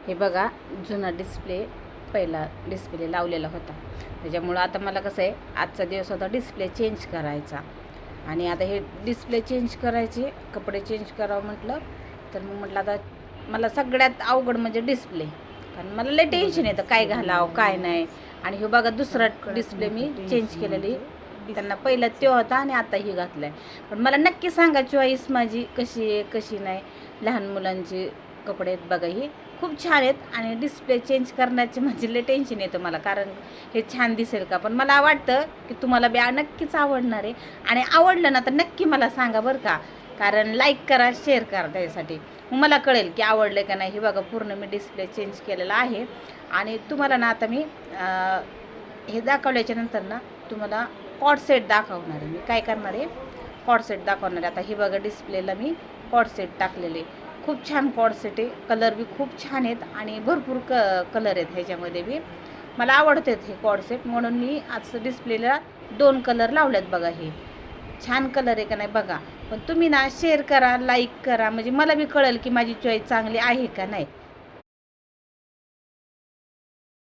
हे बघा, जुना डिस्प्ले पहिला डिस्प्ले लावलेला होता, त्याच्यामुळं आता मला कसं आहे, आजचा दिवस होता डिस्प्ले चेंज करायचा. आणि आता हे डिस्प्ले चेंज करायचे, कपडे चेंज करावं म्हटलं तर मग म्हटलं आता मला सगळ्यात अवघड म्हणजे डिस्प्ले, कारण मला लय टेन्शन येतं काय घालावं काय नाही. आणि हे बघा दुसरा डिस्प्ले मी चेंज केलेली, त्यांना पहिला तो होता आणि आता ही घातला आहे. पण मला नक्की सांगा चॉईस माझी कशी आहे कशी नाही. लहान मुलांचे कपडे आहेत बघा, ही खूप छान आहेत. आणि डिस्प्ले चेंज करण्याचे म्हणजे लय टेन्शन येतं मला, कारण हे छान दिसेल का. पण मला वाटतं की तुम्हाला बी नक्कीच आवडणार आहे. आणि आवडलं ना तर नक्की मला सांगा बरं का, कारण लाईक करा शेअर करा, त्यासाठी मग मला कळेल की आवडलं का नाही. हे बघा पूर्ण मी डिस्प्ले चेंज केलेला आहे. आणि तुम्हाला ना आता मी हे दाखवल्याच्या नंतर ना तुम्हाला कॉर्ड सेट दाखवणार आहे. मी काय करणार आहे, कॉर्ड सेट दाखवणार आहे. आता हे बघा डिस्प्लेला मी कॉर्ड सेट टाकलेले, खूप छान कॉर्ड सेट आहे. कलर बी खूप छान आहेत आणि भरपूर कलर आहेत ह्याच्यामध्ये बी. मला आवडतात हे कॉर्ड सेट, म्हणून मी आज डिस्प्लेला 2 कलर लावलेत बघा. हे छान कलर आहे का नाही बघा. पण तुम्ही ना शेअर करा लाईक करा, म्हणजे मला बी कळेल की माझी चॉईस चांगली आहे का नाही.